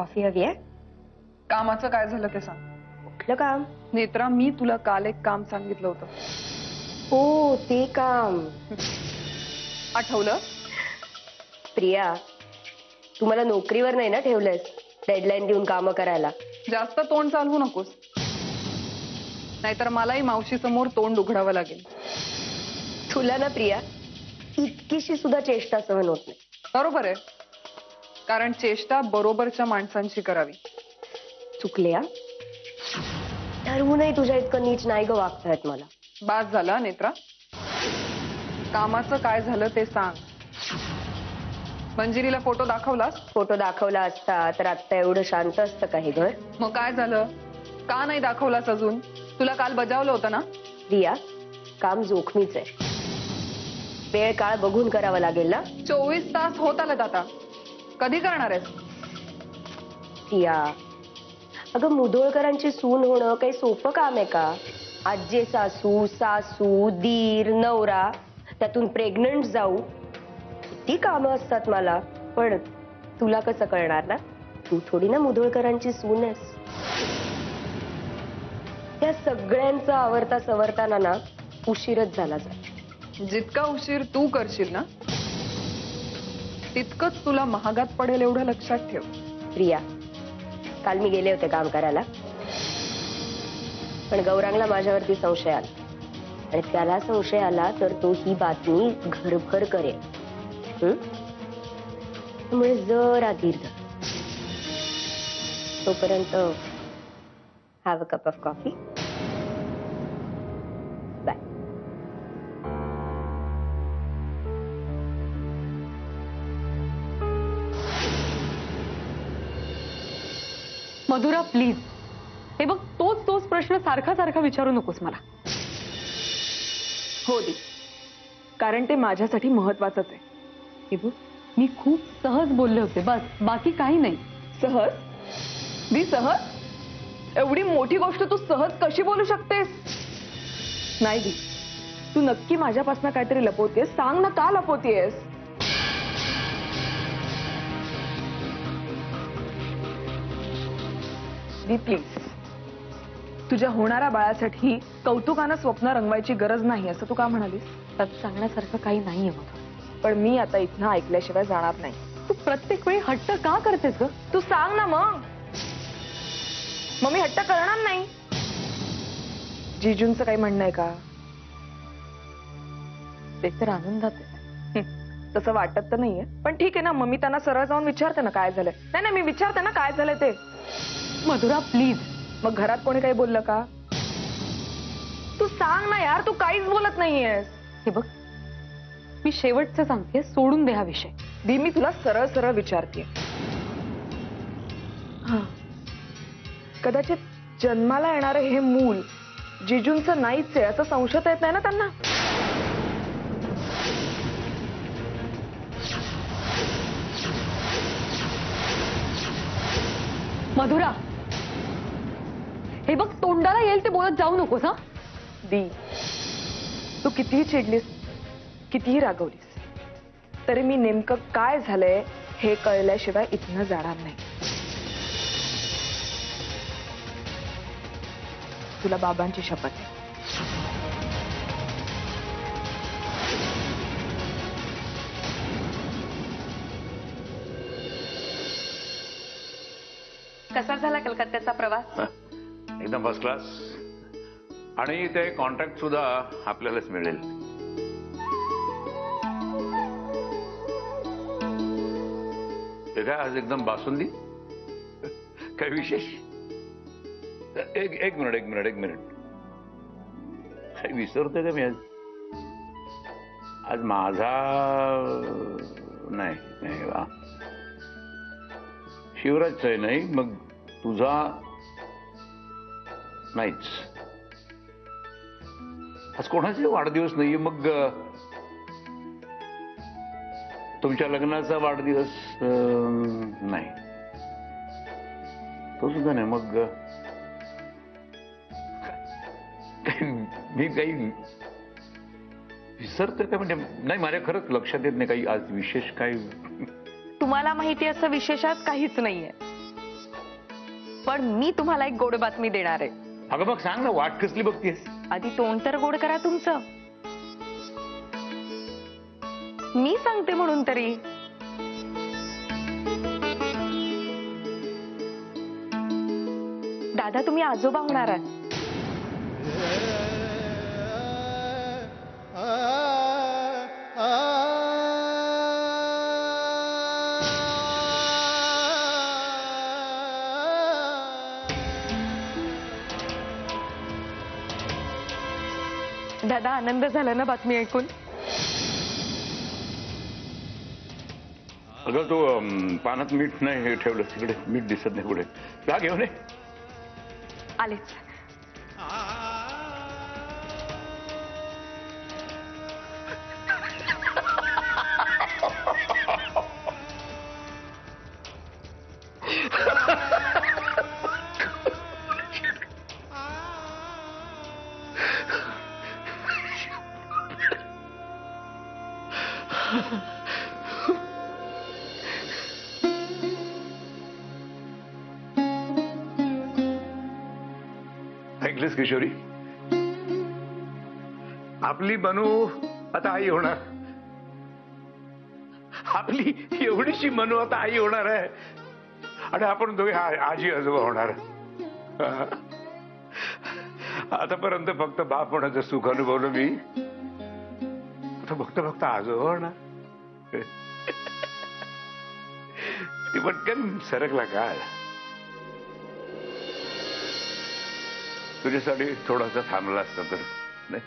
Coffee हवी आहे? कामाचं काय झालं ते सांग. कुठलं काम? नेत्रा, मी तुला काल एक काम सांगितलं होतं, हो ते काम. आठवलं? प्रिया, तू मला नोकरीवर नाही ना ठेवलंयस डेडलाईन देऊन काम करायला. जास्त तोंड चालवू नकोस, नाहीतर मलाही मावशी समोर तोंड उघडावं लागेल. तुला ना प्रिया इतकीशी सुद्धा चेष्टा सहन होत नाही. बरोबर आहे, कारण चेष्टा बरोबरच्या माणसांची करावी. चुकले हा. ठरवूनही तुझ्या इतकं नीच नाही ग वागतायत मला. बास झाला नेत्रा, कामाचं काय झालं ते सांग. मंजिरीला फोटो दाखवलास? फोटो दाखवला असता तर आता एवढं शांत असतं का हे घर? मग काय झालं, का नाही दाखवलास अजून? तुला काल बजावलं होतं ना. प्रिया, काम जोखमीच आहे, वेळ काळ बघून करावं लागेल ना. 24 तास होत आलेत आता, कधी करणार आहेस? प्रिया अगं, मुधोळकरांची सून होणं काही सोपं काम आहे का? आजी सासू, सासू, दीर, नवरा, त्यातून प्रेग्नंट जाऊ, किती कामं असतात मला. पण तुला कसं कळणार ना, तू थोडी ना मुधोळकरांची सून आहेस. त्या सगळ्यांचा आवरता सवरताना ना उशीरच झाला जातो. जितका उशीर तू करशील ना तितकंच तुला महागात पडेल, एवढं लक्षात ठेव. प्रिया, काल मी गेले होते काम करायला, पण गौरांगला माझ्यावरती संशय आला, आणि त्याला संशय आला तर तो ही बातमी घरभर करेल. त्यामुळे जरा धीर धर. तोपर्यंत have a cup of coffee. Bye. Madhura please, हे बघ, तोच प्रश्न सारखा सारखा विचारू नकोस मला. हो दी, कारण ते माझ्यासाठी महत्वाचंच आहे. हे बघ, मी खूप सहज बोलले होते, बस, बाकी काही नाही. सहज? दी सहज? एवढी मोठी गोष्ट तू सहज कशी बोलू शकतेस? नाही दी, तू नक्की माझ्यापासून काहीतरी लपवतेस. सांग ना, का लपवतेस? दी प्लीज, तुझ्या होणाऱ्या बाळासाठी कौतुकानं स्वप्न रंगवायची गरज नाही असं तू का म्हणालीस? त्यात सांगण्यासारखं काही नाहीये मधुरा. पण मी आता इथनं ऐकल्याशिवाय जाणार नाही. तू प्रत्येक वेळी हट्ट का करतेस ग? तू सांग ना मग मी हट्ट करणार नाही. जीजूंचं काही म्हणणं आहे का? ते तर आनंदात आहे. तसं वाटत तर नाहीये, पण ठीक आहे ना. मग मी त्यांना सरळ जाऊन विचारते ना काय झालंय. नाही, मी विचारते ना काय झालंय ते. मधुरा प्लीज. मग घरात कोणी काही बोललं का? तू सांग ना यार, तू काहीच बोलत नाहीयेस. हे बघ, मी शेवटचं सांगते, सोडून दे हा विषय. दी, मी तुला सरळ सरळ विचारते. कदाचित जन्माला येणारे हे मूल जिजूंचं नाहीच आहे असं संशय येत नाही ना त्यांना? मधुरा, हे बघ, तोंडाला येईल ते बोलत जाऊ नकोस हा. दी, तू कितीही चिडलीस, कितीही रागवलीस, तरी मी नेमकं काय झालंय हे कळल्याशिवाय इथनं जाणार नाही. तुला बाबांची शपथ आहे. कसा झाला कलकत्त्याचा प्रवास? एकदम फर्स्ट क्लास. आणि ते कॉन्ट्रॅक्ट सुद्धा आपल्यालाच मिळेल. ते काय आज एकदम बासुंदी? काय विशेष? एक मिनिट. काही विसरतोय का मी आज? आज माझा नाही वा, शिवराजचा आहे. नाही, मग तुझा नाहीच. आज कोणाचे वाढदिवस नाहीये. मग तुमच्या लग्नाचा वाढदिवस नाही, तो सुद्धा नाही. मग मी काही विसरतोय का? म्हणजे नाही, माझ्या खरंच लक्षात येत नाही काही आज विशेष काही. तुम्हाला माहिती असं विशेषात काहीच नाहीये. पण मी तुम्हाला एक गोड बातमी देणार आहे. अगं मग सांग ना, वाट कसली बघतीयस? आधी तोंड तर गोड करा तुमचं. मी सांगते म्हणून तरी. दादा तुम्ही आजोबा होणार आहात. दादा आनंद झाला ना बातमी ऐकून? अगं तू पानात मीठ नाही ठेवलं, तिकडे मीठ दिसत नाही पुढे. का घेऊन ये. आलेच. ऐकलीस किशोरी, आपली मनू आता आई होणार. आपली एवढीशी मनू आता आई होणार आहे आणि आपण दोघे आजी आजोबा होणार. आतापर्यंत फक्त बाप होण्याचं सुख अनुभवलं मी, आता फक्त आजोबा होणार. ती पटकन सरकला काळ. तुझ्यासाठी थोडासा थांबला असता तर नाही.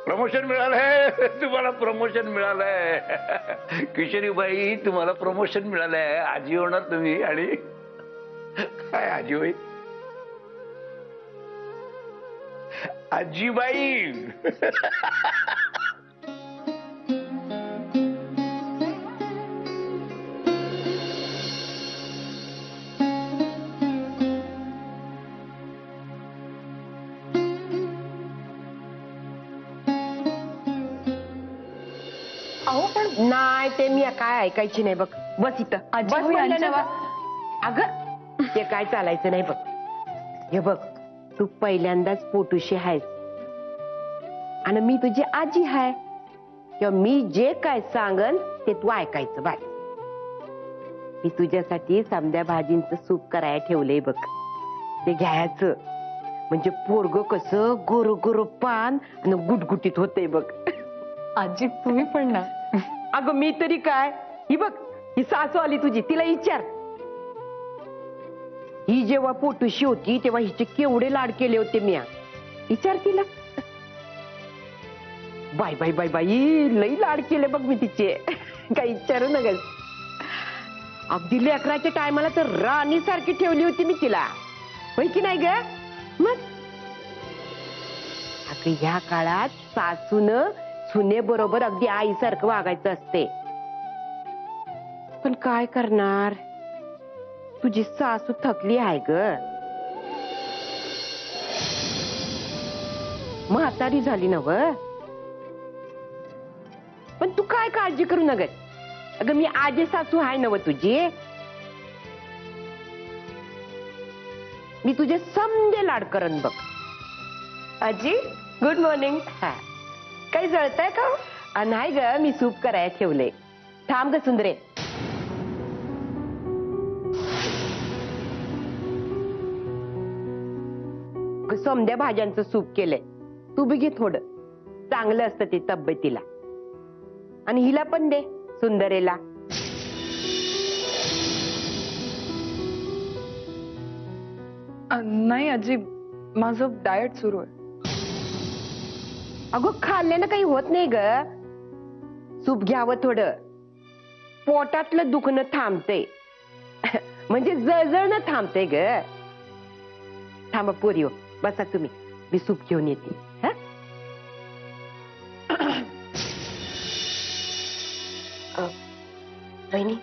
प्रमोशन मिळालंय तुम्हाला, प्रमोशन मिळालंय. किशोरीबाई तुम्हाला प्रमोशन मिळालंय. आजी होणार तुम्ही. आणि काय आजी होईल? आजीबाई. अहो पण नाही, ते मी काय ऐकायची नाही बघ. बस इथं. आजी बस होई म्हणलं ना यांच्या बघ. अगं ते काय चालायचं नाही बघ. हे बघ, तू पहिल्यांदाच पोटूशी आहेस आणि मी तुझी आजी आहे, किंवा मी जे काय सांगन ते तू ऐकायचं. बाय. मी तुझ्यासाठी समद्या भाजींचं सूप करायला ठेवलंय बघ. ते घ्यायचं म्हणजे पोरग कसं गोर गोर पान आणि गुटगुटीत होतंय बघ. आजी तुम्ही पण ना. अगं मी तरी काय. ही बघ, ही सासू आली तुझी, तिला विचार. ही जेव्हा पोटूशी होती तेव्हा हिचे केवढे लाड केले होते मी. विचार तिला. बाय बाय बाय बाई, लई लाड केले बघ मी तिचे. काही विचारू नका. अगदी लेकराच्या टायमाला तर राणी सारखी ठेवली होती मी तिला, होय की नाही ग? मग अगं ह्या काळात सासून सुने बरोबर अगदी आईसारखं वागायचं असते. पण काय करणार, तुझी सासू थकली आहे ग. म्हातारी झाली नव. पण तू काय काळजी करू नका. अगं मी आजी सासू आहे नव तुझी. मी तुझे समजे लाड करन बघ. आजी गुड मॉर्निंग. हा काही जळताय का? नाही ग, मी सूप करायला ठेवले. थांब ग सुंदरे. समद्या भाज्यांचं सूप केलंय, तू बी घे थोडं. चांगलं असतं ते तब्येतीला. आणि हिला पण दे, सुंदरेला. नाही आजी, माझं डाएट सुरू आहे. अगं खाल्ल्यानं काही होत नाही ग. सूप घ्यावं थोडं. पोटातलं दुखणं थांबतंय. म्हणजे जळजळणं थांबतंय ग. थांबा पोरियो, बसा तुम्ही, मी सूप घेऊन येते. हा वहिनी,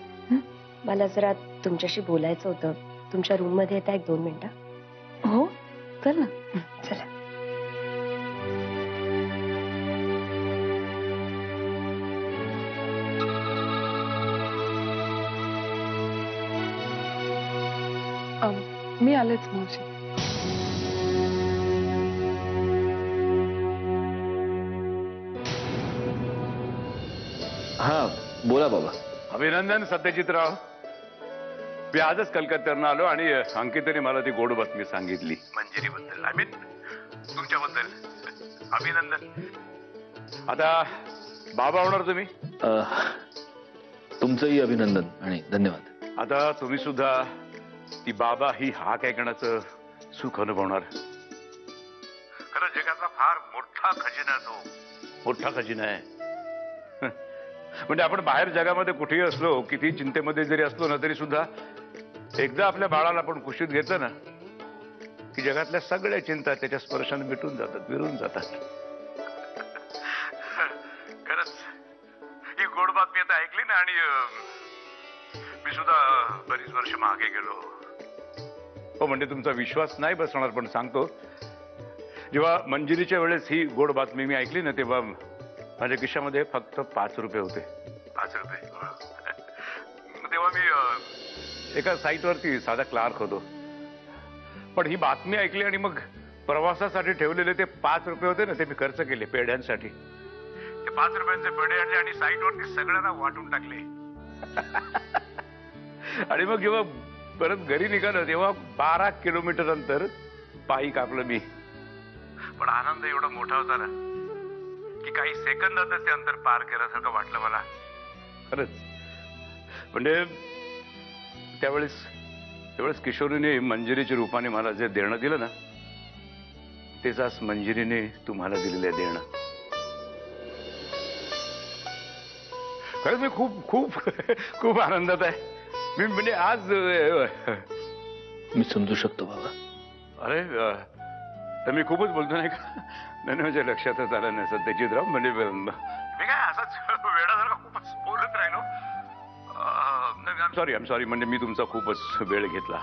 मला जरा तुमच्याशी बोलायचं होतं. तुमच्या रूम मध्ये येता 1-2 मिनिटं? हो चल ना. चला. मी आलेच मावशी. हा बोला बाबा. अभिनंदन सत्यजितराव. मी आजच कलकत्त्यावरून आलो आणि अंकितने मला ती गोड बातमी सांगितली मंजिरीबद्दल. आय मीन तुमच्याबद्दल. अभिनंदन. आता बाबा होणार तुम्ही. तुमचंही अभिनंदन आणि धन्यवाद. आता तुम्ही सुद्धा ती बाबा ही हाक ऐकण्याचं सुख अनुभवणार. खरं जगातला फार मोठा खजिना तो. मोठा खजिना आहे. म्हणजे आपण बाहेर जगामध्ये कुठेही असलो, किती चिंतेमध्ये जरी असलो ना, तरी सुद्धा एकदा आपल्या बाळाला आपण कुशीत घेतलं ना की जगातल्या सगळ्या चिंता त्याच्या स्पर्शाने मिटून जातात, विरून जातात. खरंच ही गोड बातमी आता ऐकली ना आणि मी सुद्धा बरीच वर्ष मागे गेलो. हो म्हणजे तुमचा विश्वास नाही बसणार, पण सांगतो, जेव्हा मंजिरीच्या वेळेस ही गोड बातमी मी ऐकली ना, तेव्हा माझ्या खिशामध्ये फक्त 5 रुपये होते. 5 रुपये. तेव्हा मी एका साईटवरती साधा क्लार्क होतो. पण ही बातमी ऐकली आणि मग प्रवासासाठी ठेवलेले ते 5 रुपये होते ना, ते मी खर्च केले पेढ्यांसाठी. ते 5 रुपयांचे पेढे आणले आणि साईटवरती सगळ्यांना वाटून टाकले. आणि मग जेव्हा परत घरी निघालो तेव्हा 12 किलोमीटर अंतर पायी कापलं मी. पण आनंद एवढा मोठा होता ना की काही सेकंदातच ते अंतर पार केल्यासारखं वाटलं मला. खरंच. म्हणजे त्यावेळेस किशोरीने मंजिरीच्या रूपाने मला जे देणं दिलं ना, तेच आज मंजिरीने तुम्हाला दिलेलं देणं. खरंच मी खूप खूप खूप आनंदात आहे. मी म्हणजे आज मी समजू शकतो बाबा. अरे तर मी खूपच बोलतो नाही का. नाही म्हणजे लक्षातच आलं नाही सत्यजितराव. म्हणजे मी काय असंच वेळासारखा खूपच बोलत राहिलो. I am sorry. म्हणजे मी तुमचा खूपच वेळ घेतला.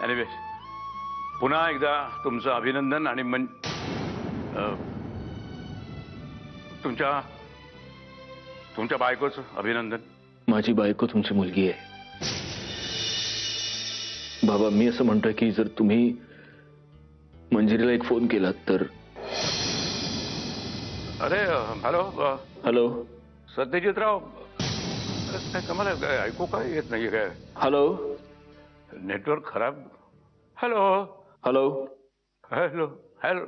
एनिवे पुन्हा एकदा तुमचं अभिनंदन आणि तुमच्या बायकोचं अभिनंदन. माझी बायको तुमची मुलगी आहे बाबा. मी असं म्हणतोय की जर तुम्ही मंजिरीला एक फोन केलात तर. अरे हॅलो. हॅलो सत्यजितराव. काय कमाल आहे, ऐकू काय येत नाहीये काय. हॅलो. नेटवर्क खराब. Hello. Hello. Hello. Hello.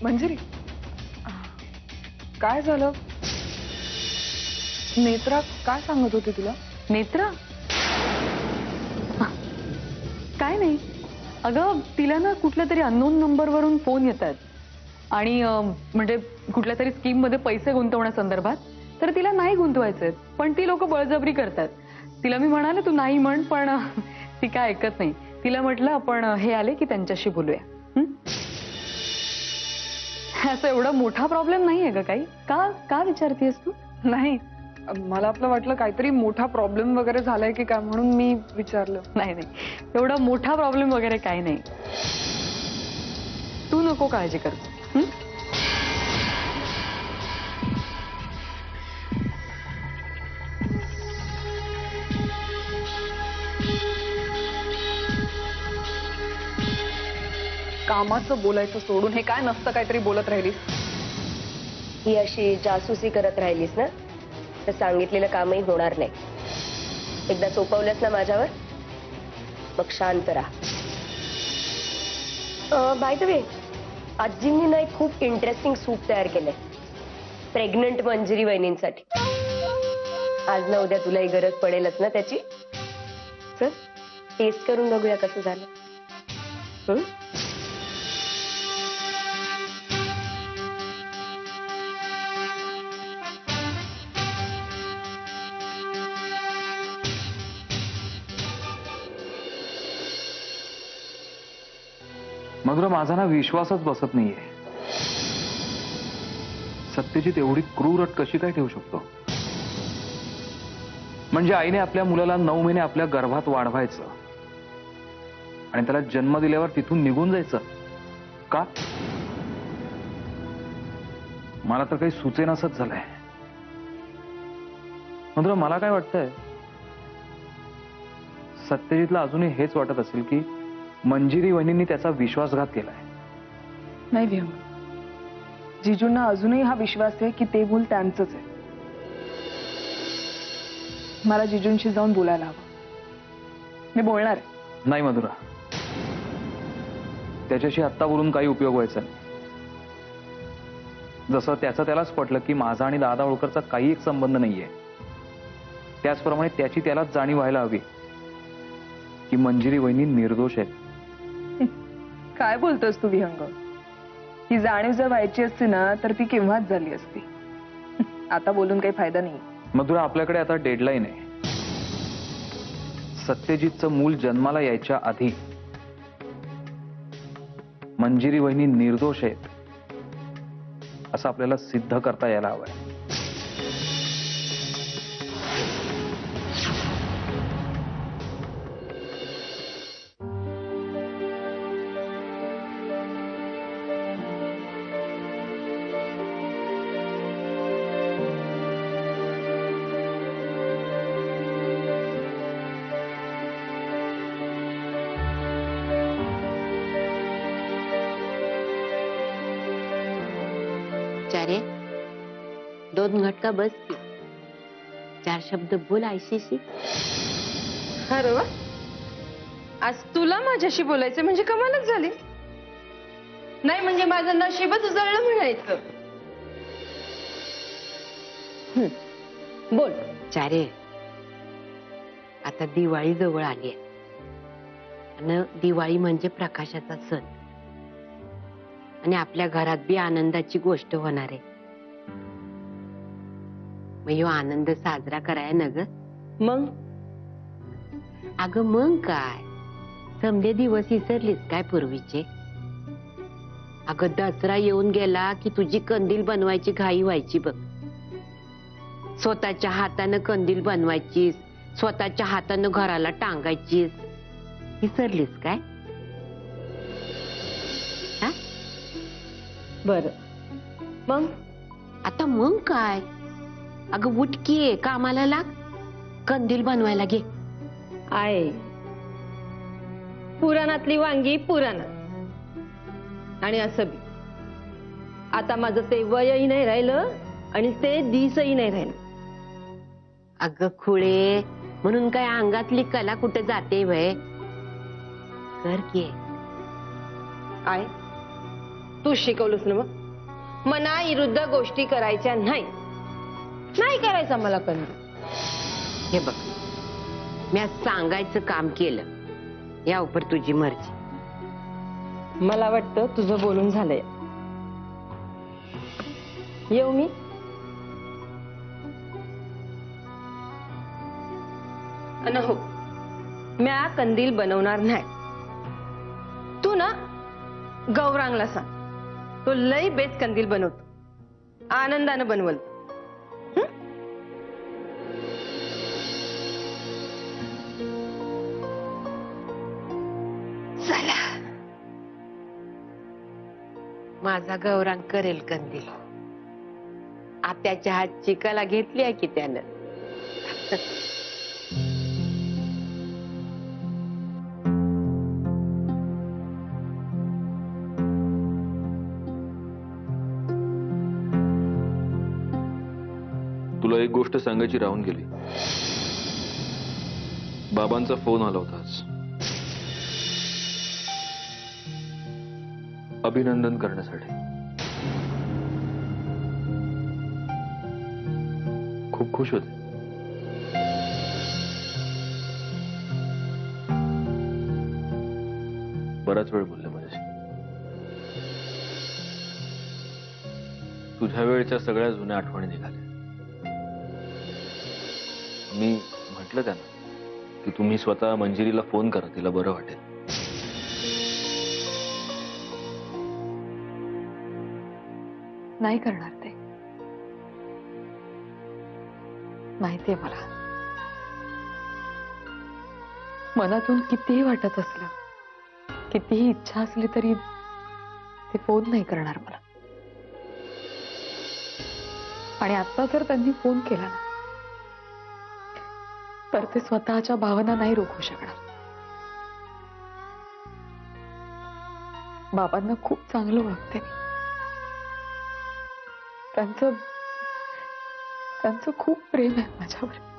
Manjiri, काय झालं? नेत्रा काय सांगत होती तुला? नेत्रा? काय नाही अगं, तिला ना कुठल्या तरी अननोन नंबरवरून फोन येतात आणि म्हणजे कुठल्या तरी स्कीम मध्ये पैसे गुंतवण्यासंदर्भात. तर तिला नाही गुंतवायचे, पण ती लोक बळजबरी करतात. तिला मी म्हणाले तू नाही म्हण, पण ती काय ऐकत नाही. तिला म्हटलं आपण हे आले की त्यांच्याशी बोलूया. असं एवढा मोठा प्रॉब्लेम नाहीये का काही? का विचारतेस तू? नाही, मला आपलं वाटलं काहीतरी मोठा प्रॉब्लेम वगैरे झालाय की काय, म्हणून मी विचारलं. नाही नाही, एवढा मोठा प्रॉब्लेम वगैरे काही नाही. तू नको काळजी कर. कामाचं बोलायचं सोडून हे काय नसतं काहीतरी बोलत राहिलीस. ही अशी जासूसी करत राहिलीस ना, तर सांगितलेलं कामही होणार नाही. एकदा सोपवलंस ना माझ्यावर, मग शांत राहा. बाय द वे, आजींनी ना एक खूप इंटरेस्टिंग सूप तयार केलंय प्रेग्नंट मंजिरी वहिनींसाठी. आज ना उद्या तुलाही गरज पडेलच ना त्याची. चल टेस्ट करून बघूया कसं झालं. हं? मधुरा, माझा ना विश्वासच बसत नाहीये. सत्यजित एवढी क्रूर अट कशी काय ठेवू शकतो? म्हणजे आईने आपल्या मुलाला 9 महिने आपल्या गर्भात वाढवायचं आणि त्याला जन्म दिल्यावर तिथून निघून जायचं का? मला तर काही सुचेनासच झालंय. मधुरा, मला काय वाटतंय, सत्यजितला अजूनही हेच वाटत असेल की मंजिरी वहिनींनी त्याचा विश्वासघात केलाय. नाही विहंग, जिजूंना अजूनही हा विश्वास आहे की ते मूल त्यांचंच आहे. मला जिजूंशी जाऊन बोलायला हवं. मी बोलणार आहे. नाही मधुरा, त्याच्याशी आत्ता बोलून काही उपयोग व्हायचा नाही. जसं त्याचं त्यालाच पटलं की माझा आणि दादा होळकरचा काही एक संबंध नाहीये, त्याचप्रमाणे त्याची त्यालाच जाणीव व्हायला हवी की मंजिरी वहिनी निर्दोष आहेत. काय बोलतोस तू विहंग? ही जाणीव जर व्हायची असती ना तर ती केव्हाच झाली असती. आता बोलून काही फायदा नाही. मधुरा, आपल्याकडे आता डेडलाईन आहे. सत्यजितचं मूल जन्माला यायच्या आधी मंजिरी वहिनी निर्दोष आहेत असं आपल्याला सिद्ध करता यायला हवंय. चारे 2 घटका बस की 4 शब्द बोल आयशीशी. अरे वा, आज तुला माझ्याशी बोलायचं म्हणजे कमालच झाली. नाही म्हणजे माझं नशीबच उजळलं म्हणायचं. बोल. चारे, आता दिवाळी जवळ आली आहे आणि दिवाळी म्हणजे प्रकाशाचा सण आणि आपल्या घरात बी आनंदाची गोष्ट होणार आहे. मग ह्यो आनंद साजरा कराय ना ग. मग अगं मग काय, समधे दिवस विसरलीस काय पूर्वीचे? अगं दसरा येऊन गेला की तुझी कंदील बनवायची घाई व्हायची बघ. स्वतःच्या हातानं कंदील बनवायचीस, स्वतःच्या हातानं घराला टांगायचीस. विसरलीस काय? हा? बर, मग आता मग काय, अगं उठकी कामाला लाग, कंदील बनवायला घे. आहे पुराणातली वांगी पुराणात. आणि असं बी आता माझं ते वयही नाही राहिलं आणि ते दिसही नाही राहिलं. अगं खुळे, म्हणून काय अंगातली कला कुठे जाते वय? कर की. आहे तू शिकवलंस ना. मग मना विरुद्ध गोष्टी करायच्या नाही करायचा मला कंदील. हे बघ, मी आज सांगायचं काम केलं, यावर तुझी मर्जी. मला वाटतं तुझं बोलून झालंय. येऊ मी? अन हो, म्या कंदील बनवणार नाही. तू ना गौरांगला सांग, तो लई बेस्ट कंदील बनवतो, आनंदानं बनवल. चला, माझा गौरांग करेल कंदील. आत्याच्या हातची कला घेतली आहे की त्यानं. तुला एक गोष्ट सांगायची राहून गेली. बाबांचा फोन आला होता आज. अभिनंदन करण्यासाठी. खूप खुश होते. बराच वेळ बोलले माझ्याशी. तुझ्या वेळच्या सगळ्या जुन्या आठवणी निघाल्या. मी म्हटलं त्यांना की तुम्ही स्वतः मंजिरीला फोन करा, तिला बरं वाटेल. नाही करणार ते. माहितीये मला. मनातून कितीही वाटत असलं, कितीही इच्छा असली तरी ते फोन नाही करणार मला. आणि आता जर त्यांनी फोन केला ना, तर ते स्वतःच्या भावना नाही रोखू शकणार. बाबांना खूप चांगलं ओळखते मी. त्यांचं खूप प्रेम आहे माझ्यावर.